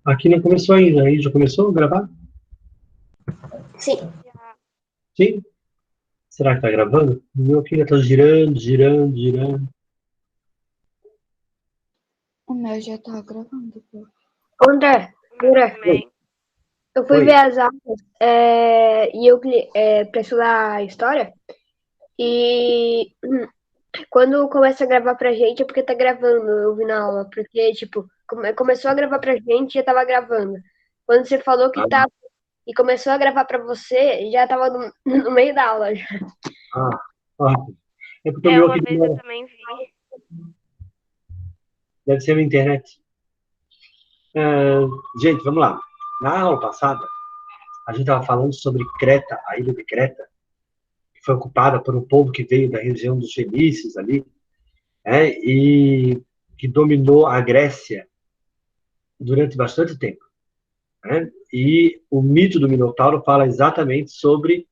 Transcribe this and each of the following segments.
Aqui não começou ainda. Aí já começou a gravar? Sim. Sim? Será que tá gravando? O meu aqui já tá girando, girando, girando. O meu já tá gravando, pô. André, eu fui Oi. ver as aulas e eu pra estudar história. E quando começa a gravar pra gente é porque tá gravando, eu vi na aula. Porque, tipo, começou a gravar pra gente já tava gravando. Quando você falou que tava e começou a gravar pra você, já tava no, no meio da aula. Ah, ótimo. É porque o meu aqui Uma vez eu também vi. deve ser a minha internet. Gente, vamos lá. Na aula passada, a gente estava falando sobre Creta, a ilha de Creta, que foi ocupada por um povo que veio da região dos Fenícios ali, e que dominou a Grécia durante bastante tempo. E o mito do Minotauro fala exatamente sobre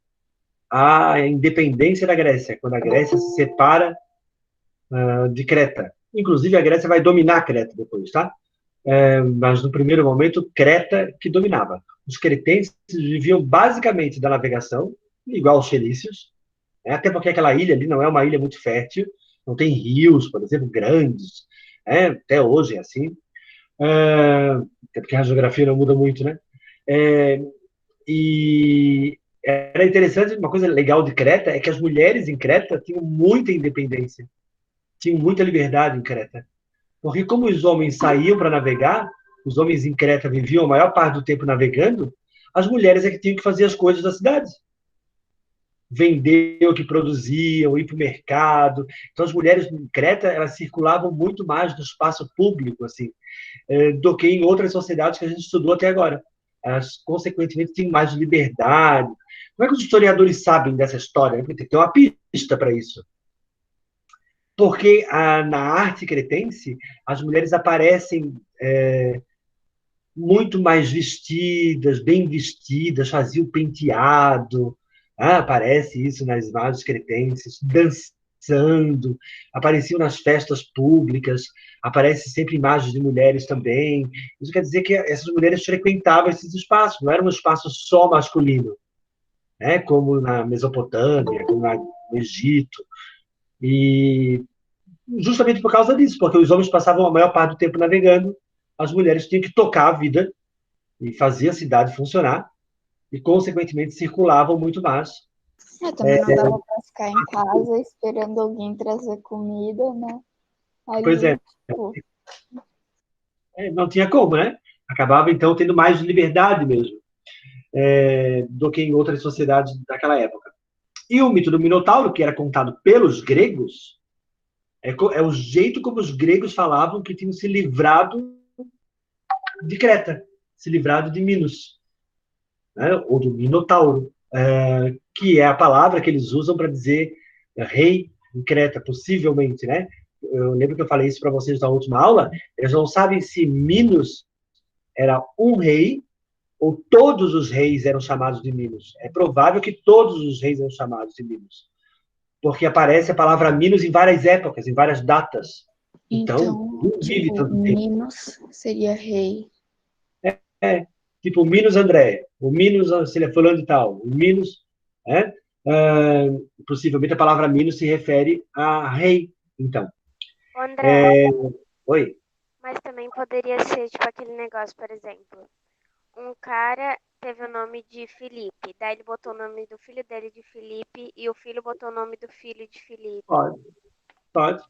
a independência da Grécia, quando a Grécia se separa de Creta. Inclusive, a Grécia vai dominar Creta depois, tá? Mas no primeiro momento, Creta que dominava. Os cretenses viviam basicamente da navegação, igual os fenícios, até porque aquela ilha ali não é uma ilha muito fértil, não tem rios, por exemplo, grandes, até hoje é assim, até porque a geografia não muda muito, né? E era interessante, uma coisa legal de Creta é que as mulheres em Creta tinham muita independência, tinham muita liberdade em Creta. Porque como os homens saíam para navegar, os homens em Creta viviam a maior parte do tempo navegando, as mulheres é que tinham que fazer as coisas da cidade. Vender o que produziam, ir para o mercado. Então, as mulheres em Creta, elas circulavam muito mais no espaço público, assim, do que em outras sociedades que a gente estudou até agora. Elas, consequentemente, tinham mais liberdade. Como é que os historiadores sabem dessa história? Porque tem que ter uma pista para isso. Porque na arte cretense, as mulheres aparecem muito mais vestidas, bem vestidas, faziam penteado, aparece isso nas imagens cretenses, dançando, apareciam nas festas públicas, aparece sempre imagens de mulheres também. Isso quer dizer que essas mulheres frequentavam esses espaços, não era um espaço só masculino, como na Mesopotâmia, como no Egito. E justamente por causa disso, porque os homens passavam a maior parte do tempo navegando, as mulheres tinham que tocar a vida e fazer a cidade funcionar, e, consequentemente, circulavam muito mais. Também não dava pra ficar em casa esperando alguém trazer comida, né? Ali, Pois é. tipo... Não tinha como, né? Acabava, então, tendo mais liberdade mesmo, do que em outras sociedades daquela época. E o mito do Minotauro, que era contado pelos gregos, é o jeito como os gregos falavam que tinham se livrado de Creta, se livrado de Minos, ou do Minotauro, que é a palavra que eles usam para dizer rei em Creta, possivelmente, né? Eu lembro que eu falei isso para vocês na última aula, eles não sabem se Minos era um rei ou todos os reis eram chamados de Minos. É provável que todos os reis eram chamados de Minos, porque aparece a palavra Minos em várias épocas, em várias datas. Então não vive tipo, tanto tempo. Minos seria rei. Tipo o Minos André, o Minos, se ele é fulano de tal, o Minos, possivelmente a palavra Minos se refere a rei, então. André, Oi? mas também poderia ser tipo aquele negócio, por exemplo. Um cara teve o nome de Felipe, daí ele botou o nome do filho dele de Felipe e o filho botou o nome do filho de Felipe. Pode.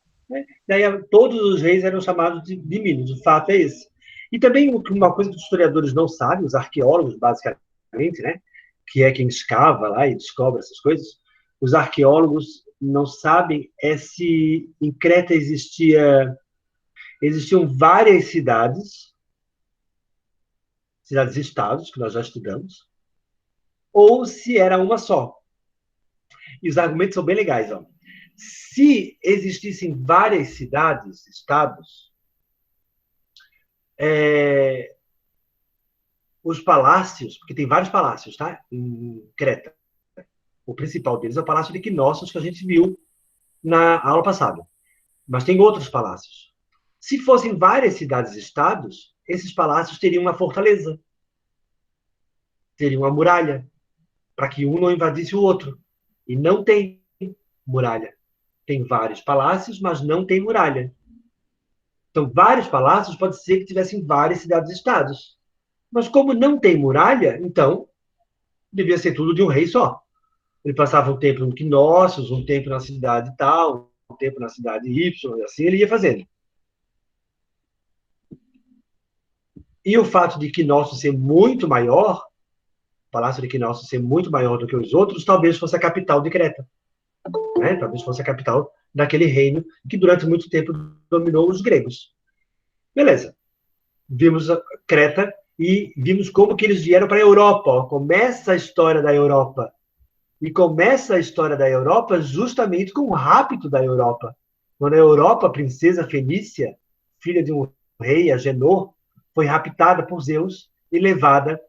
Daí todos os reis eram chamados de Minos, o fato é esse. E também uma coisa que os historiadores não sabem, os arqueólogos, basicamente, né, que é quem escava lá e descobre essas coisas, os arqueólogos não sabem se em Creta existiam várias cidades-estados, que nós já estudamos, ou se era uma só. E os argumentos são bem legais. Ó. Se existissem várias cidades, estados, os palácios, porque tem vários palácios, tá? Em Creta. O principal deles é o Palácio de Knossos, que a gente viu na aula passada. Mas tem outros palácios. Se fossem várias cidades-estados, esses palácios teriam uma fortaleza, teriam uma muralha, para que um não invadisse o outro. E não tem muralha. Tem vários palácios, mas não tem muralha. Então, vários palácios pode ser que tivessem várias cidades-estados. Mas como não tem muralha, então devia ser tudo de um rei só. Ele passava um tempo no Knossos, um tempo na cidade tal, um tempo na cidade Y, e assim ele ia fazendo. E o fato de Knossos ser muito maior, o Palácio de Knossos ser muito maior do que os outros, talvez fosse a capital de Creta. Né? Talvez fosse a capital daquele reino que durante muito tempo dominou os gregos. Beleza. Vimos a Creta e vimos como que eles vieram para a Europa. Começa a história da Europa. E começa a história da Europa justamente com o rapto da Europa. Quando a Europa, a princesa Fenícia, filha de um rei, Agenor, foi raptada por Zeus e levada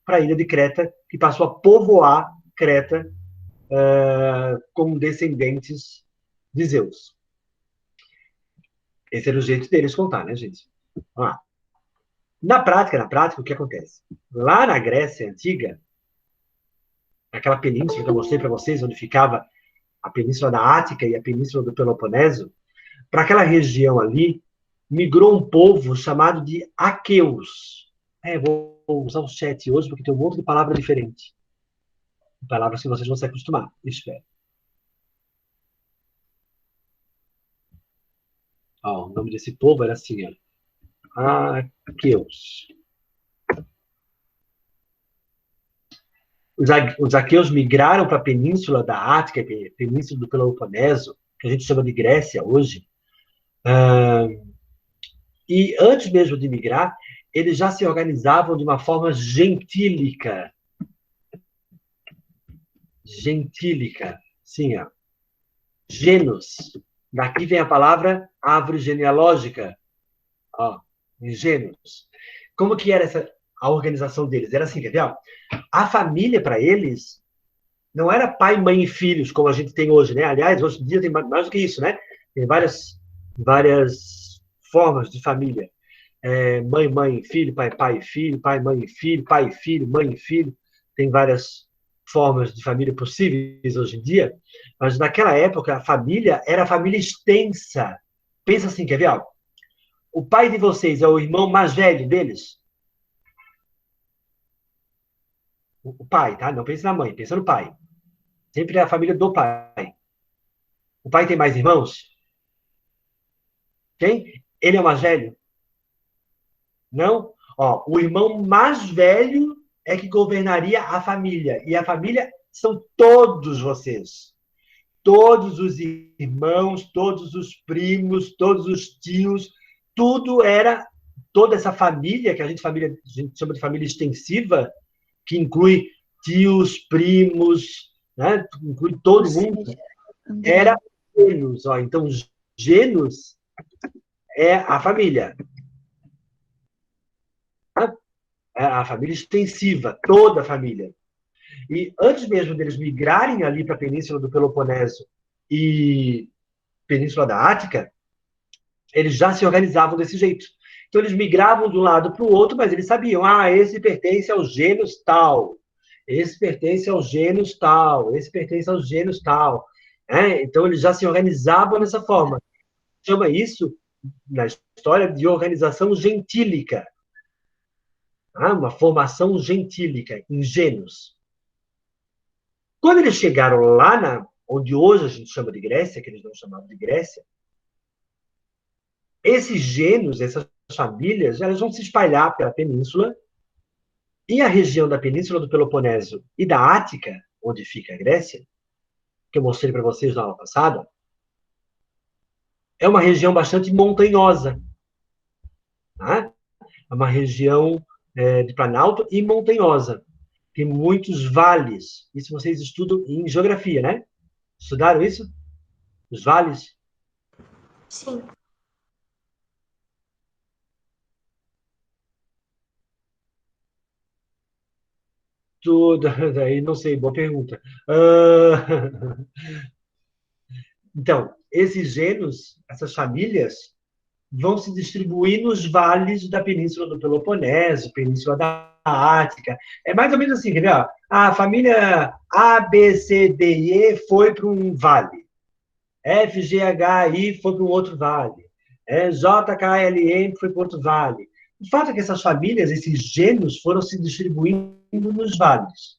para a ilha de Creta, que passou a povoar Creta com descendentes de Zeus. Esse era o jeito deles contar, né, gente? Vamos lá. Na prática, o que acontece? Lá na Grécia Antiga, aquela península que eu mostrei para vocês, onde ficava a península da Ática e a península do Peloponeso, para aquela região ali, migrou um povo chamado de aqueus. Vou usar o chat hoje, porque tem um monte de palavra diferente. Palavras que vocês vão se acostumar, espero. O nome desse povo era assim, ó. Aqueus. Os aqueus migraram para a península da Ática, que é a península do Peloponeso, que a gente chama de Grécia hoje. E antes mesmo de migrar, eles já se organizavam de uma forma gentílica. Gentílica. Sim, ó. Genus. Daqui vem a palavra árvore genealógica. Ó, genus. Como que era a organização deles? Era assim, quer ver? A família, para eles, não era pai, mãe e filhos, como a gente tem hoje, né? Aliás, hoje em dia tem mais do que isso, né? Tem várias formas de família. Mãe, mãe, filho, pai, pai, filho, pai, mãe, filho, pai, filho, mãe, filho. Tem várias formas de família possíveis hoje em dia, mas naquela época a família era a família extensa. Pensa assim, quer ver? O pai de vocês é o irmão mais velho deles? O pai, tá? Não pensa na mãe, pensa no pai. Sempre é a família do pai. O pai tem mais irmãos? Tem? Ele é o mais velho? Não? O irmão mais velho é que governaria a família. E a família são todos vocês. Todos os irmãos, todos os primos, todos os tios, tudo era toda essa família, que a gente chama de família extensiva, que inclui tios, primos, né? Inclui todo mundo, era gênus. Então, gênus é a família. É a família extensiva, toda a família. E antes mesmo deles migrarem ali para a Península do Peloponeso e Península da Ática, eles já se organizavam desse jeito. Então, eles migravam de um lado para o outro, mas eles sabiam, esse pertence ao gênus tal, esse pertence ao gênus tal, esse pertence ao gênus tal. Então, eles já se organizavam dessa forma. Chama isso, na história, de organização gentílica. Uma formação gentílica, em gênus. Quando eles chegaram lá, onde hoje a gente chama de Grécia, que eles não chamavam de Grécia, esses gênus, essas famílias, elas vão se espalhar pela península, e a região da península do Peloponeso e da Ática, onde fica a Grécia, que eu mostrei para vocês na aula passada, é uma região bastante montanhosa. Tá? É uma região de planalto e montanhosa. Tem muitos vales. Isso vocês estudam em geografia, né? Estudaram isso? Os vales? Sim. Tudo, aí não sei, boa pergunta. Então, esses gênus, essas famílias, vão se distribuir nos vales da Península do Peloponeso, Península da Ática. É mais ou menos assim, quer ver? A família A, B, C, D e E foi para um vale. F, G, H, I foi para um outro vale. J, K, L, M foi para outro vale. O fato é que essas famílias, esses gêneros, foram se distribuindo nos vales.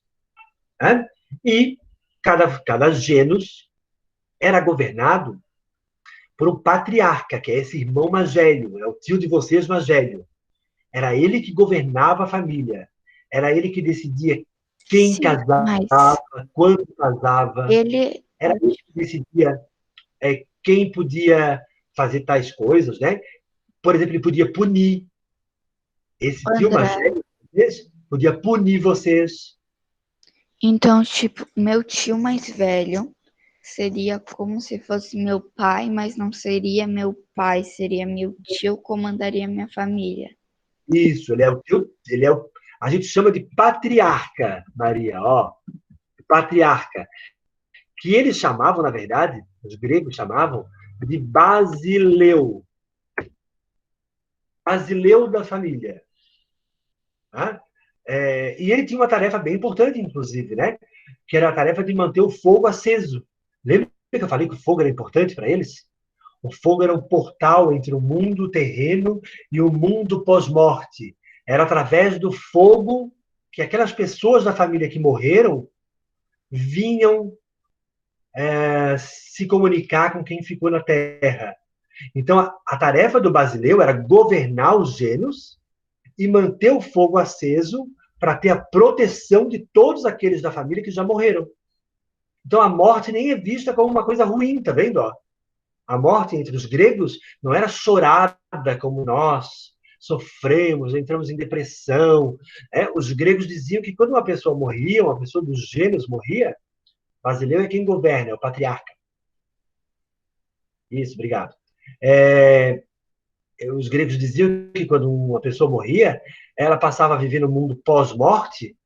Né? E cada gênus era governado por um patriarca, que é esse irmão mais velho, é o tio de vocês mais velho. Era ele que governava a família. Era ele que decidia quem Sim, casava, mas quando casava. ele. Era ele que decidia quem podia fazer tais coisas, né? Por exemplo, ele podia punir. Esse tio mais André, velho podia punir vocês. então, tipo, meu tio mais velho seria como se fosse meu pai, mas não seria meu pai, seria meu tio, comandaria minha família. Isso, ele é o tio, a gente chama de patriarca, Maria, ó, patriarca, que eles chamavam, na verdade, os gregos chamavam de basileu. Basileu da família. Tá? E ele tinha uma tarefa bem importante, inclusive, né? Que era a tarefa de manter o fogo aceso. Lembra que eu falei que o fogo era importante para eles? O fogo era um portal entre o mundo terreno e o mundo pós-morte. Era através do fogo que aquelas pessoas da família que morreram vinham se comunicar com quem ficou na Terra. Então, a tarefa do basileu era governar os gênios e manter o fogo aceso para ter a proteção de todos aqueles da família que já morreram. Então, a morte nem é vista como uma coisa ruim, tá vendo? Ó? A morte entre os gregos não era chorada como nós sofremos, entramos em depressão. Os gregos diziam que quando uma pessoa morria, uma pessoa dos gênios morria, Basileu é quem governa, é o patriarca. Isso, obrigado. Os gregos diziam que quando uma pessoa morria, ela passava a viver no mundo pós-morte,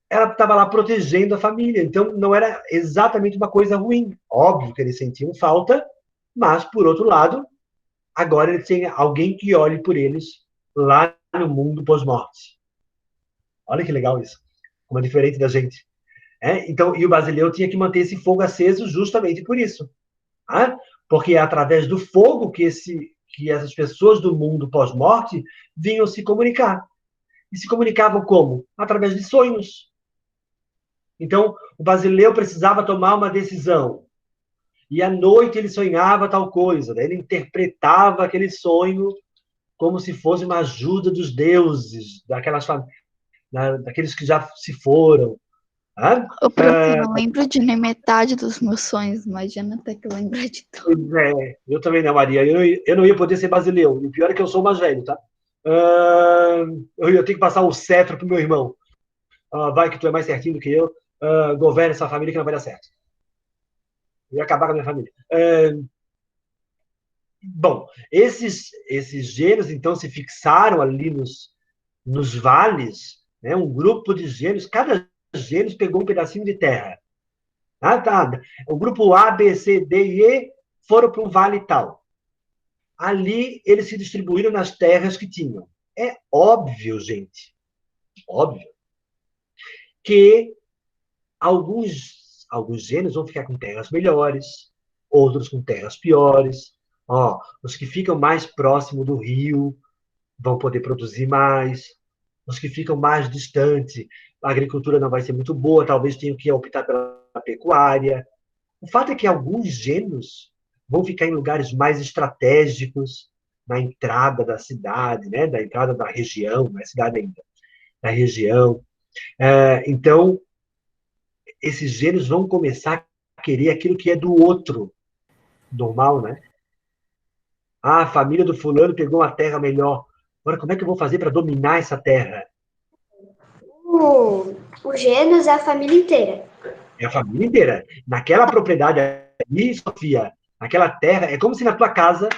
ela estava lá protegendo a família. Então, não era exatamente uma coisa ruim. Óbvio que eles sentiam falta, mas, por outro lado, agora eles têm alguém que olhe por eles lá no mundo pós-morte. Olha que legal isso. Como é diferente da gente. Então, e o basileu tinha que manter esse fogo aceso justamente por isso. Porque é através do fogo que essas pessoas do mundo pós-morte vinham se comunicar. E se comunicavam como? Através de sonhos. Então, o basileu precisava tomar uma decisão. E à noite ele sonhava tal coisa. Daí ele interpretava aquele sonho como se fosse uma ajuda dos deuses, daqueles que já se foram. Ô, prof, eu não lembro de nem metade dos meus sonhos, imagina até que lembrar de tudo. Eu também não, Maria. Eu não ia poder ser basileu. E o pior é que eu sou o mais velho, tá? Eu ia ter que passar o cetro pro meu irmão. Vai que tu é mais certinho do que eu. Governa essa família que não vai dar certo. Eu ia acabar com a minha família. Bom, esses gênios, então, se fixaram ali nos vales, né? Um grupo de gênios, cada gênio pegou um pedacinho de terra. Tá. O grupo A, B, C, D e E foram para um vale tal. Ali, eles se distribuíram nas terras que tinham. É óbvio, gente, óbvio, que alguns gênios vão ficar com terras melhores, outros com terras piores. Os que ficam mais próximo do rio vão poder produzir mais. Os que ficam mais distante, a agricultura não vai ser muito boa, talvez tenham que optar pela pecuária. O fato é que alguns gênios vão ficar em lugares mais estratégicos, na entrada da cidade, né? Da entrada da região, não é cidade ainda, da região. Então, esses gênios vão começar a querer aquilo que é do outro. Normal, né? A família do fulano pegou uma terra melhor. Agora, como é que eu vou fazer para dominar essa terra? O gênios é a família inteira. É a família inteira. Naquela propriedade ali, Sofia, naquela terra, é como se na tua casa,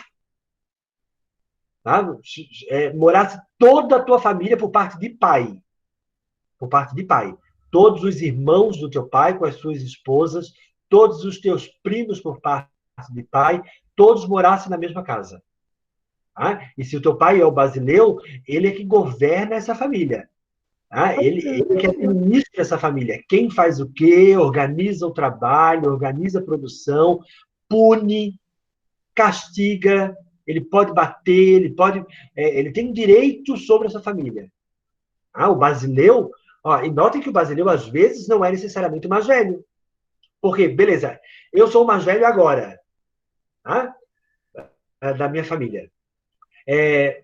tá? Morasse toda a tua família por parte de pai. Por parte de pai. Todos os irmãos do teu pai, com as suas esposas, todos os teus primos por parte de pai, todos morassem na mesma casa. Tá? E se o teu pai é o basileu, ele é que governa essa família. Tá? Ele que administra essa família. Quem faz o quê? Organiza o trabalho, organiza a produção, pune, castiga, ele pode bater, ele tem direito sobre essa família. O basileu, e notem que o basileu, às vezes, não é necessariamente o mais velho. Porque, beleza, eu sou o mais velho agora, tá? Da minha família.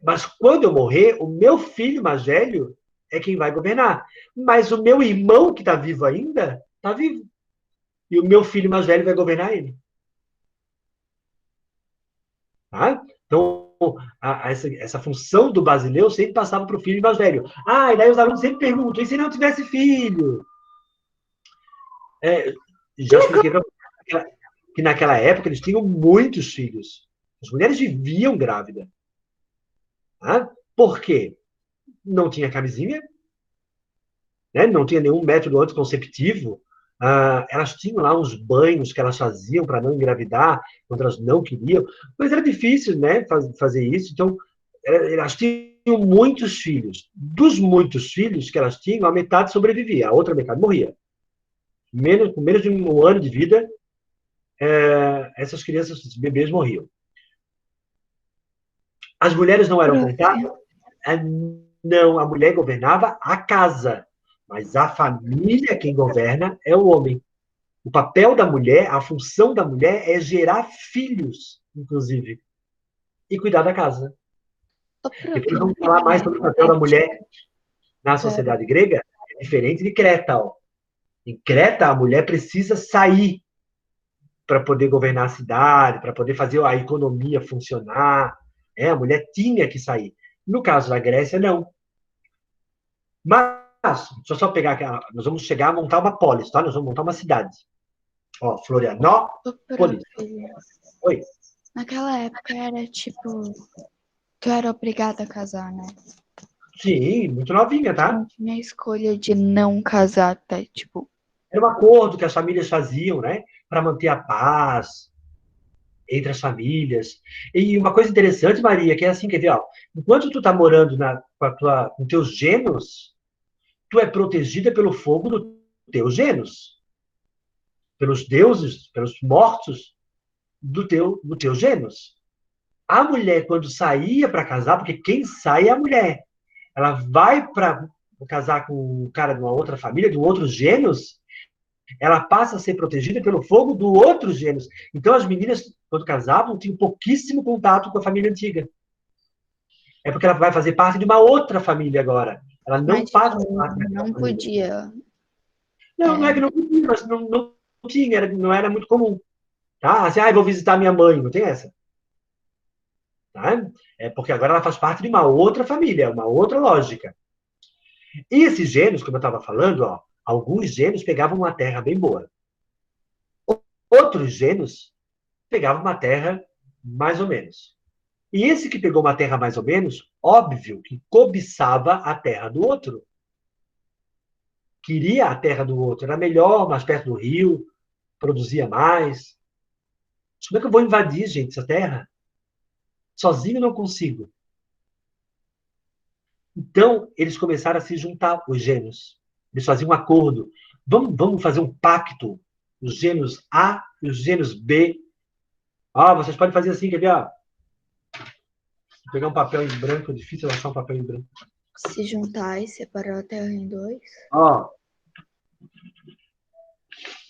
Mas quando eu morrer, o meu filho mais velho é quem vai governar. Mas o meu irmão, que está vivo ainda, está vivo. E o meu filho mais velho vai governar ele. Tá? Então, essa função do basileu sempre passava para o filho mais velho. E daí os alunos sempre perguntam, e se não tivesse filho? Já expliquei para que naquela época eles tinham muitos filhos. As mulheres viviam grávidas. Tá? Por quê? Não tinha camisinha, né? Não tinha nenhum método anticonceptivo. Elas tinham lá uns banhos que elas faziam para não engravidar, quando elas não queriam, mas era difícil, né, fazer isso. Então, elas tinham muitos filhos. Dos muitos filhos que elas tinham, a metade sobrevivia, a outra metade morria. Com menos de um ano de vida, essas crianças, esses bebês morriam. As mulheres não eram contadas? Não, a mulher governava a casa, mas a família, quem governa, é o homem. O papel da mulher, a função da mulher é gerar filhos, inclusive, e cuidar da casa. Depois vamos falar mais sobre o papel da mulher na sociedade grega. É diferente de Creta. Em Creta, a mulher precisa sair para poder governar a cidade, para poder fazer a economia funcionar. A mulher tinha que sair. No caso da Grécia, não. Mas, deixa eu só pegar aquela. Nós vamos chegar a montar uma polis, tá? Nós vamos montar uma cidade. Florianópolis. Oi. Naquela época era tipo. Tu era obrigada a casar, né? Sim, muito novinha, tá? Não tinha escolha de não casar, tá? Tipo. Era um acordo que as famílias faziam, né? Para manter a paz entre as famílias. E uma coisa interessante, Maria, que é assim, quer ver, enquanto tu tá morando com teus genos, tu é protegida pelo fogo dos teus genos. Pelos deuses, pelos mortos do teu genos. A mulher, quando saía para casar, porque quem sai é a mulher, ela vai para casar com um cara de uma outra família, de um outro gêneros, ela passa a ser protegida pelo fogo do outro gêneros. Então, as meninas, quando casavam, tinham pouquíssimo contato com a família antiga. É porque ela vai fazer parte de uma outra família agora. Ela não faz parte daquela não família. podia. Não é que não podia, mas não tinha, não era muito comum. Tá? Assim, vou visitar minha mãe, não tem essa. Tá? É porque agora ela faz parte de uma outra família, uma outra lógica. E esses gênios, como eu estava falando, alguns gênios pegavam uma terra bem boa. Outros gênios pegavam uma terra mais ou menos. E esse que pegou uma terra mais ou menos, óbvio que cobiçava a terra do outro. Queria a terra do outro. Era melhor, mais perto do rio, produzia mais. Como é que eu vou invadir, gente, essa terra? Sozinho não consigo. Então, eles começaram a se juntar, os gênios. Eles faziam um acordo. Vamos fazer um pacto. Os gênios A e os gênios B. Vocês podem fazer assim, quer ver? Vou pegar um papel em branco, é difícil achar um papel em branco. Se juntar e separar a terra em dois.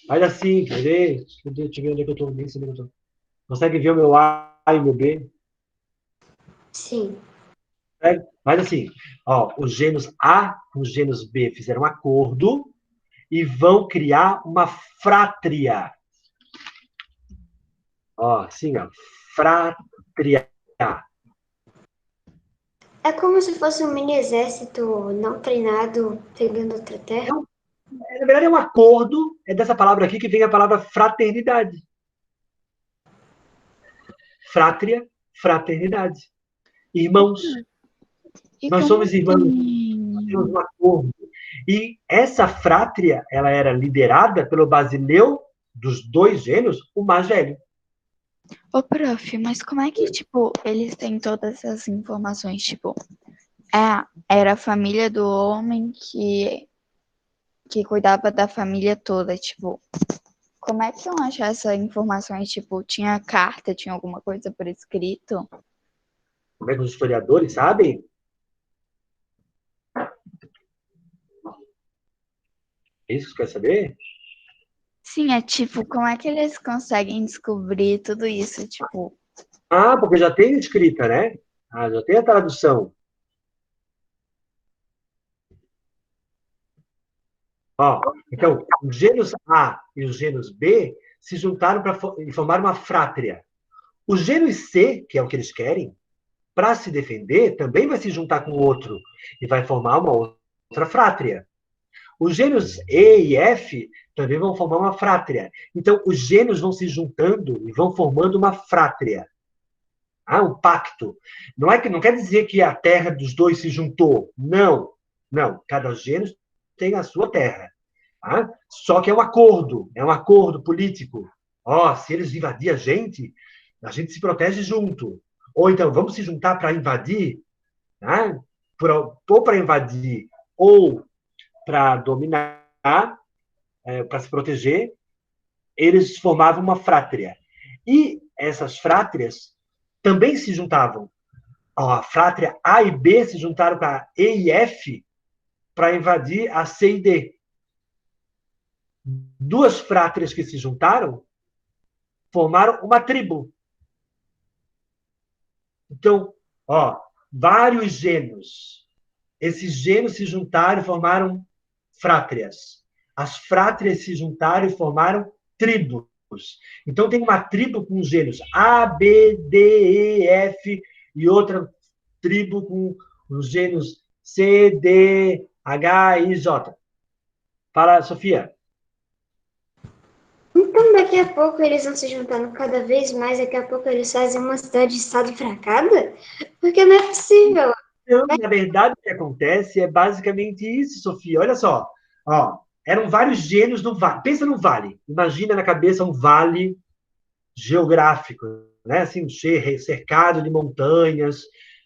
Faz assim, quer ver? Deixa eu ver onde é que eu estou. Nem sei onde eu estou. Consegue ver o meu A e o meu B? Sim. Faz assim, os gênios A com os gênios B fizeram um acordo e vão criar uma frátria. Assim, frátria. É como se fosse um mini exército não treinado pegando outra terra. Não, na verdade, é um acordo, é dessa palavra aqui que vem a palavra fraternidade. Frátria, fraternidade. Irmãos. Nós somos irmãos. Nós temos um acordo. E essa frátria, ela era liderada pelo basileu dos dois gênios, o mais velho. Ô, prof, mas como é que, tipo, eles têm todas essas informações? Tipo, era a família do homem que cuidava da família toda, tipo, como é que iam achar essas informações? Tipo, tinha carta, tinha alguma coisa por escrito? Como é que os historiadores sabem? É isso que você quer saber? Sim, é tipo, como é que eles conseguem descobrir tudo isso? Tipo, Ah, porque já tem escrita, né? Ah, já tem a tradução. Ó, então, os gênios A e os gênios B se juntaram para formar uma frátria. Os gênios C, que é o que eles querem, para se defender, também vai se juntar com o outro e vai formar uma outra frátria. Os gênios E e F também vão formar uma frátria. Então, os gênios vão se juntando e vão formando uma frátria. Ah, um pacto. Não quer dizer que a terra dos dois se juntou. Não. Não. Cada gênio tem a sua terra. Tá? Só que é um acordo político. Ó, se eles invadirem a gente se protege junto. Ou então, vamos se juntar para invadir, né? Ou para invadir, ou para dominar, para se proteger, eles formavam uma frátria. E essas frátrias também se juntavam. Ó, a frátria A e B se juntaram para E e F para invadir a C e D. Duas frátrias que se juntaram formaram uma tribo. Então, ó, vários gênios. Esses gênios se juntaram e formaram frátrias. As frátrias se juntaram e formaram tribos. Então, tem uma tribo com gênios A, B, D, E, F e outra tribo com os gênios C, D, H, I, J. Fala, Sofia. Então, daqui a pouco eles vão se juntando cada vez mais, daqui a pouco eles fazem uma cidade-estado para cada? Porque não é possível. Não, na verdade, o que acontece é basicamente isso, Sofia. Olha só. Ó, eram vários gênios no vale. Pensa no vale. Imagina na cabeça um vale geográfico, né? Assim, cercado de montanhas.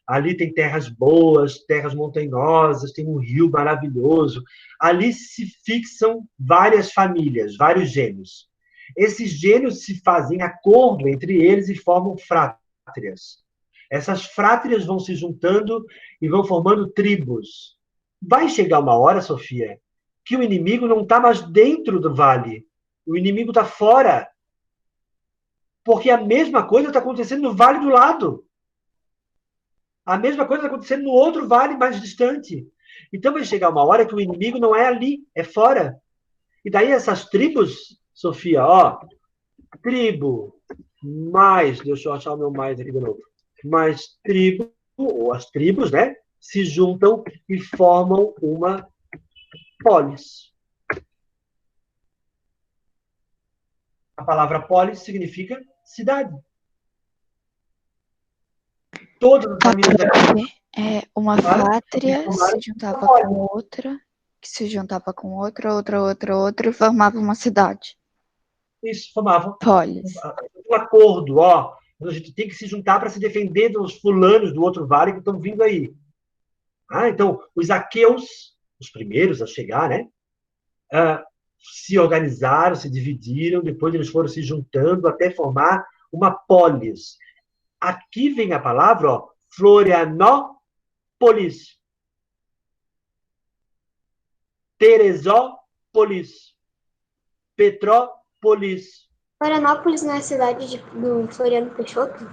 Ali tem terras boas, terras montanhosas, tem um rio maravilhoso. Ali se fixam várias famílias, vários gênios. Esses gênios se fazem acordo entre eles e formam frátrias. Essas frátrias vão se juntando e vão formando tribos. Vai chegar uma hora, Sofia, que o inimigo não está mais dentro do vale. O inimigo está fora. Porque a mesma coisa está acontecendo no vale do lado. A mesma coisa está acontecendo no outro vale mais distante. Então vai chegar uma hora que o inimigo não é ali, é fora. E daí essas tribos, Sofia, ó, tribo, mais, deixa eu achar o meu mais aqui de novo. Mais tribo, ou as tribos, né, se juntam e formam uma polis. A palavra polis significa cidade. Todas as famílias daqui. Uma frátria se juntava com outra, que se juntava com outra, e formava uma cidade. Isso, formava Polis. um acordo, ó. A gente tem que se juntar para se defender dos fulanos do outro vale que estão vindo aí. Ah, então, os aqueus, os primeiros a chegar, né? Se organizaram, se dividiram, depois eles foram se juntando até formar uma polis. Aqui vem a palavra, ó, Florianópolis, Teresópolis, Petrópolis. Florianópolis não é a cidade do Floriano Peixoto?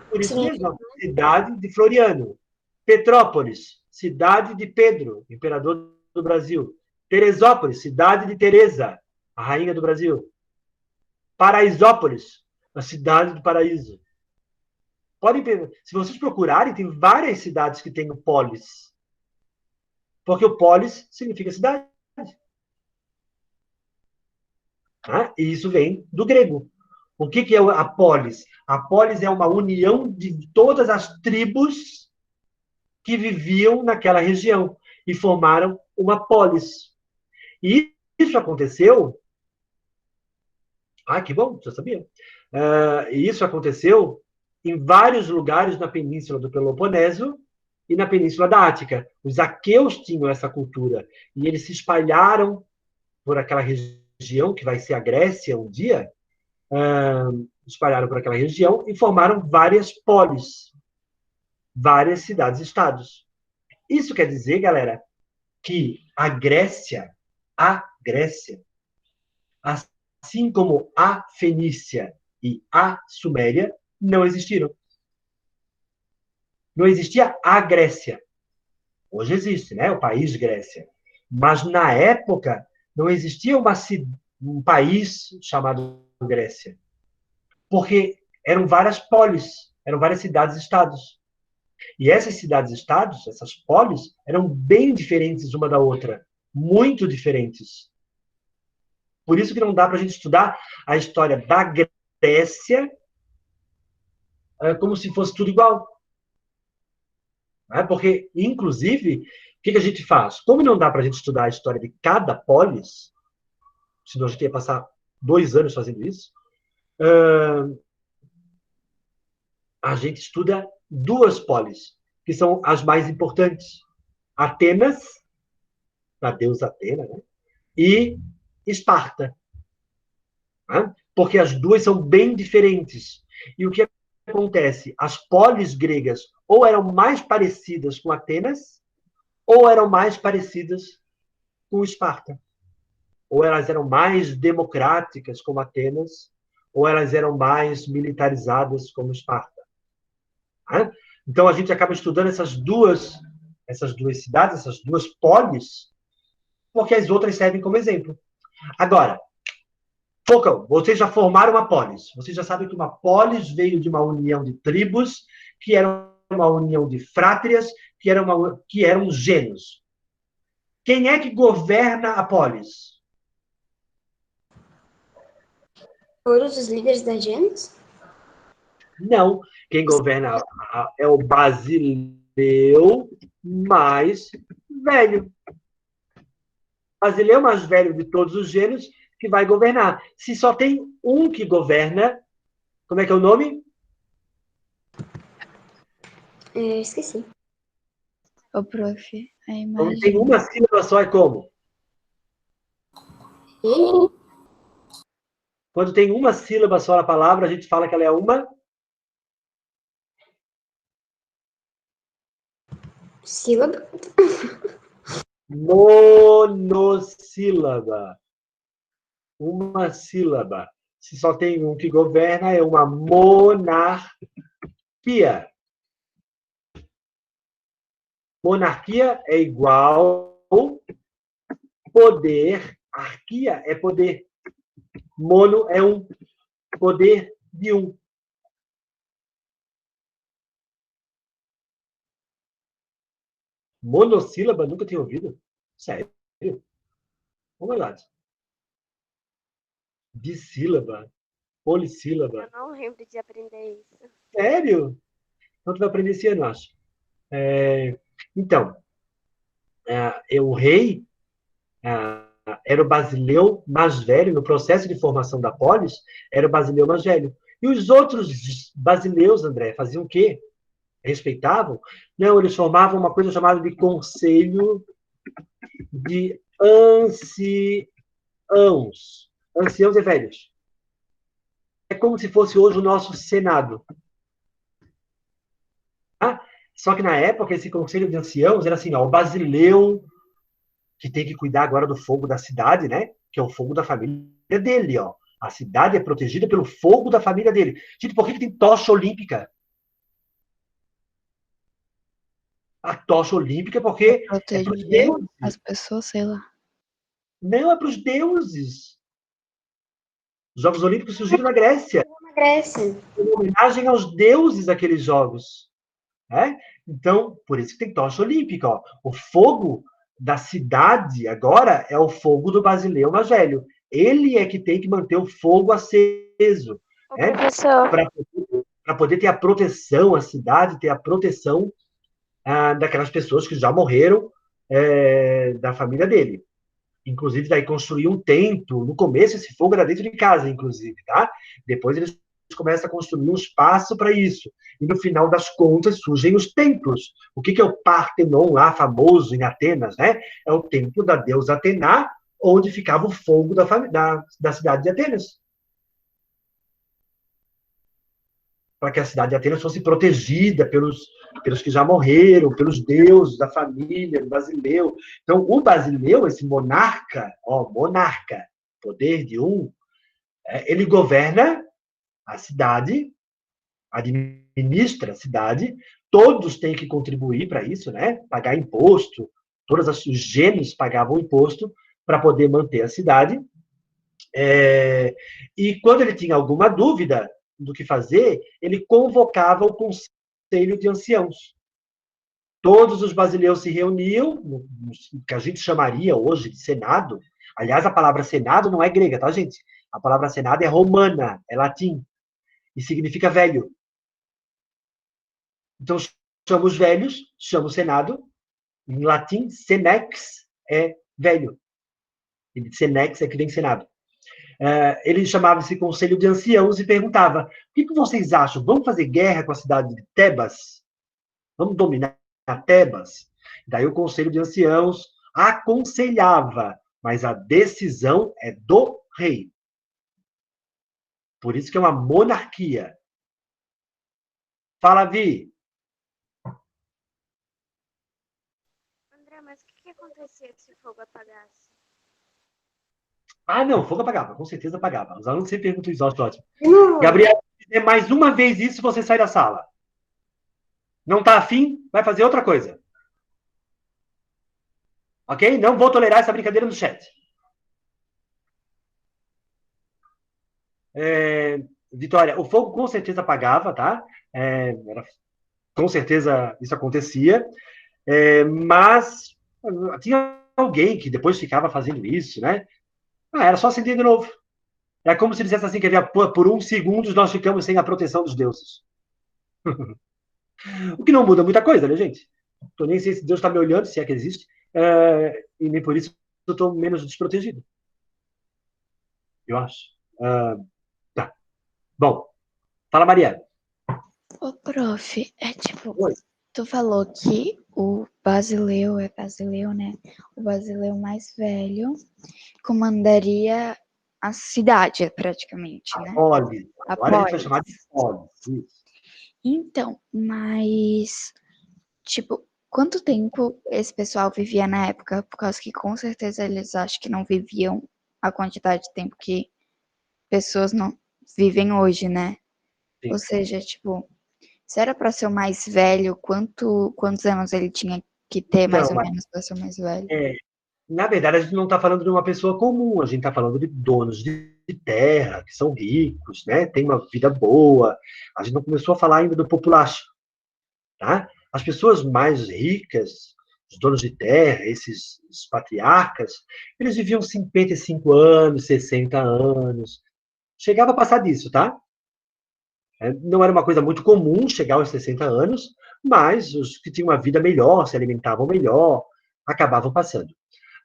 Por isso Sim. mesmo, cidade de Floriano. Petrópolis, cidade de Pedro, imperador do Brasil. Teresópolis, cidade de Teresa, a rainha do Brasil. Paraisópolis, a cidade do paraíso. Podem, se vocês procurarem, tem várias cidades que têm o polis. Porque o polis significa cidade. E isso vem do grego. O que é a polis? A polis é uma união de todas as tribos que viviam naquela região e formaram uma polis. E isso aconteceu Ah, que bom, já sabia. E isso aconteceu em vários lugares na Península do Peloponeso e na Península da Ática. Os aqueus tinham essa cultura e eles se espalharam por aquela região, que vai ser a Grécia um dia, espalharam por aquela região e formaram várias polis, várias cidades-estados. Isso quer dizer, galera, que a Grécia, assim como a Fenícia e a Suméria, não existiram. Não existia a Grécia. Hoje existe, né? O país Grécia. Mas, na época, não existia um país chamado Grécia. Porque eram várias polis, eram várias cidades-estados. E essas cidades-estados, essas polis, eram bem diferentes uma da outra. Muito diferentes. Por isso que não dá para a gente estudar a história da Grécia como se fosse tudo igual. Porque, inclusive, o que a gente faz? Como não dá para a gente estudar a história de cada polis, senão a gente ia passar 2 anos fazendo isso, a gente estuda 2 polis, que são as mais importantes. Atenas, a deusa Atena, né? E Esparta. Porque as 2 são bem diferentes. E o que acontece? As polis gregas ou eram mais parecidas com Atenas, ou eram mais parecidas com Esparta. Ou elas eram mais democráticas, como Atenas, ou elas eram mais militarizadas, como Esparta. Então, a gente acaba estudando essas duas cidades, essas 2 polis, porque as outras servem como exemplo. Agora, Focão, vocês já formaram uma polis. Vocês já sabem que uma polis veio de uma união de tribos, que era uma união de frátrias, que eram gênios. Quem é que governa a polis? Todos os líderes da Gênesis? Não. Quem governa é o Basileu mais velho. Basileu mais velho de todos os gênios que vai governar. Se só tem um que governa, como é que é o nome? Esqueci. Ô, prof, a Quando tem imagem. uma sílaba só, é como? Ele? Quando tem uma sílaba só na palavra, a gente fala que ela é uma Sílaba? monossílaba. Uma sílaba. Se só tem um que governa, é uma monarquia. Monarquia é igual poder. Arquia é poder. Mono é um. Poder de um. Monossílaba? Nunca tinha ouvido. Sério? Vamos lá. Dissílaba. Polissílaba. Eu não lembro de aprender isso. Sério? Então tu vai aprender esse ano, acho. Então, o rei era o Basileu mais velho, no processo de formação da polis, era o Basileu mais velho. E os outros basileus, André, faziam o quê? Respeitavam? Não, eles formavam uma coisa chamada de Conselho de Anciãos. Anciãos e velhos. É como se fosse hoje o nosso Senado. Só que na época, esse Conselho de Anciãos era assim, o Basileu, que tem que cuidar agora do fogo da cidade, né? Que é o fogo da família dele, ó. A cidade é protegida pelo fogo da família dele. Gente, por que tem tocha olímpica? A tocha olímpica porque é para os Proteger deuses. as pessoas, sei lá. Não, é para os deuses. Os Jogos Olímpicos surgiram na Grécia. Na Grécia. Em homenagem aos deuses daqueles jogos. Então, por isso que tem tocha olímpica. Ó. O fogo da cidade agora é o fogo do Basileu mais velho. Ele é que tem que manter o fogo aceso. Professor. Para poder ter a proteção, a cidade ter a proteção daquelas pessoas que já morreram da família dele. Inclusive, daí construir um templo. No começo, esse fogo era dentro de casa, inclusive, tá? Depois eles começam a construir um espaço para isso. E no final das contas surgem os templos. O que é o Partenon lá, famoso em Atenas, né? É o templo da deusa Atena, onde ficava o fogo da cidade de Atenas. Para que a cidade de Atenas fosse protegida pelos que já morreram, pelos deuses da família, do Basileu. Então, o Basileu, esse monarca, monarca, poder de um, ele governa a cidade, administra a cidade, todos têm que contribuir para isso, né? Pagar imposto, todos os gênios pagavam imposto para poder manter a cidade. E quando ele tinha alguma dúvida do que fazer, ele convocava o conselho de anciãos. Todos os basileus se reuniam, no que a gente chamaria hoje de Senado. Aliás, a palavra Senado não é grega, tá, gente? A palavra Senado é romana, é latim, e significa velho. Então, chama os velhos, chama o Senado. Em latim, senex é velho. E senex é que vem Senado. Ele chamava esse conselho de anciãos e perguntava: o que vocês acham? Vamos fazer guerra com a cidade de Tebas? Vamos dominar Tebas? Daí o conselho de anciãos aconselhava, mas a decisão é do rei. Por isso que é uma monarquia. Fala, Vi. André, mas o que acontecia se o fogo apagasse? Não, fogo apagava, com certeza apagava. Os alunos sempre perguntam isso, acho ótimo. Não, Gabriel, se fizer mais uma vez isso, você sai da sala. Não tá afim? Vai fazer outra coisa. Ok? Não vou tolerar essa brincadeira no chat. Vitória, o fogo com certeza apagava, tá? Com certeza isso acontecia. Mas tinha alguém que depois ficava fazendo isso, né? Era só acender de novo. É como se dissesse assim, que por um segundo nós ficamos sem a proteção dos deuses. O que não muda muita coisa, né, gente? Tô nem sei se Deus está me olhando, se é que existe, e nem por isso eu estou menos desprotegido. Eu acho. Tá. Bom, fala, Maria. Ô, prof, Oi. tu falou que o Basileu é Basileu, né? O Basileu mais velho comandaria a cidade, praticamente, né? Polis. Agora a gente vai Polis. chamar de Polis. Então, mas, quanto tempo esse pessoal vivia na época? Por causa que com certeza eles acham que não viviam a quantidade de tempo que pessoas não vivem hoje, né? Sim. Ou seja, se era para ser o mais velho, quantos anos ele tinha que ter mais ou menos para ser o mais velho? Na verdade, a gente não está falando de uma pessoa comum, a gente está falando de donos de terra, que são ricos, né? Tem uma vida boa. A gente não começou a falar ainda do populacho, tá? As pessoas mais ricas, os donos de terra, esses patriarcas, eles viviam 55 anos, 60 anos. Chegava a passar disso, tá? Não era uma coisa muito comum chegar aos 60 anos, mas os que tinham uma vida melhor, se alimentavam melhor, acabavam passando.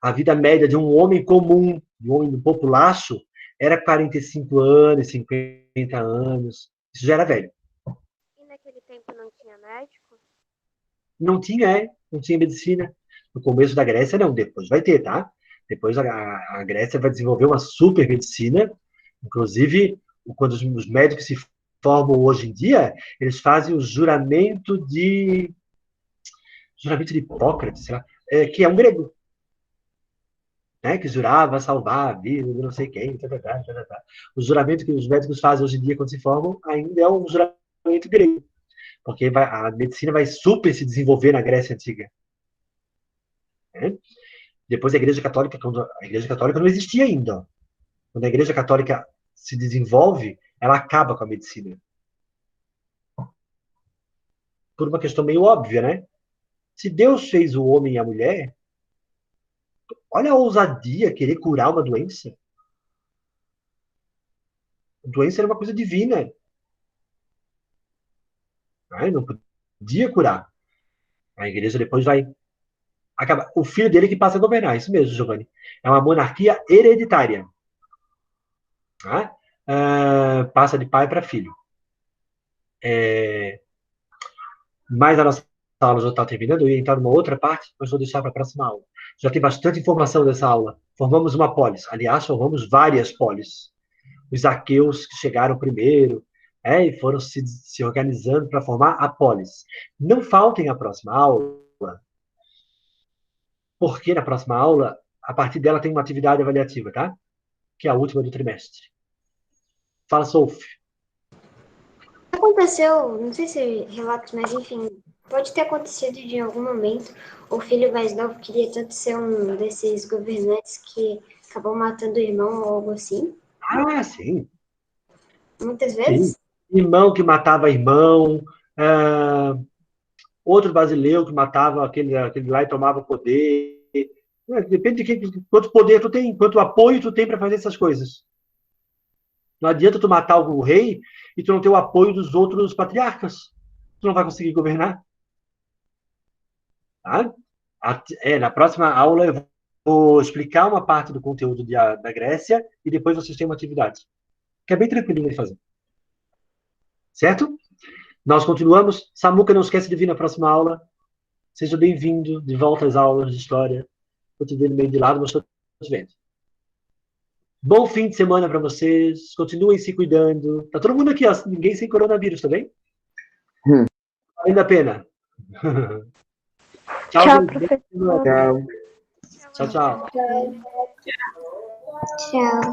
A vida média de um homem comum, de um homem do populacho, era 45 anos, 50 anos. Isso já era velho. E naquele tempo não tinha médico? Não tinha medicina. No começo da Grécia, não. Depois vai ter, tá? Depois a Grécia vai desenvolver uma super medicina. Inclusive, quando os médicos se formam hoje em dia, eles fazem o juramento de Hipócrates, sei lá, que é um grego. Né, que jurava salvar a vida de não sei quem. O juramento que os médicos fazem hoje em dia, quando se formam, ainda é um juramento grego. Porque a medicina vai super se desenvolver na Grécia Antiga. Né? Depois a Igreja Católica, quando a Igreja Católica não existia ainda. Quando a Igreja Católica se desenvolve, ela acaba com a medicina. Por uma questão meio óbvia, né? Se Deus fez o homem e a mulher, olha a ousadia querer curar uma doença. A doença era uma coisa divina. Não podia curar. A igreja depois vai o filho dele que passa a governar. Isso mesmo, Giovanni. É uma monarquia hereditária. Tá? Passa de pai para filho. Mas a nossa aula já está terminando, eu ia entrar numa outra parte, mas vou deixar para a próxima aula. Já tem bastante informação dessa aula. Formamos uma polis. Aliás, formamos várias polis. Os aqueus que chegaram primeiro, e foram se organizando para formar a polis. Não faltem a próxima aula, porque na próxima aula, a partir dela tem uma atividade avaliativa, tá? Que é a última do trimestre. Fala, Sophie. Aconteceu, não sei se relatos, mas enfim, pode ter acontecido de em algum momento o filho mais novo queria tanto ser um desses governantes que acabou matando o irmão ou algo assim. Ah, sim. Muitas vezes. Sim. Irmão que matava irmão, outro brasileiro que matava aquele lá e tomava poder. Depende de quanto poder tu tem, quanto apoio tu tem para fazer essas coisas. Não adianta tu matar o rei e tu não ter o apoio dos outros patriarcas. Tu não vai conseguir governar. Tá? Na próxima aula eu vou explicar uma parte do conteúdo da Grécia e depois vocês têm uma atividade. Que é bem tranquilinho de fazer. Certo? Nós continuamos. Samuca, não esquece de vir na próxima aula. Seja bem-vindo de volta às aulas de história. Estou te vendo meio de lado, mas estou te vendo. Bom fim de semana para vocês. Continuem se cuidando. Tá todo mundo aqui, ó. Ninguém sem coronavírus, tá bem? Valendo a pena. Tchau, Tchau, gente. professor. Tchau, tchau. Tchau.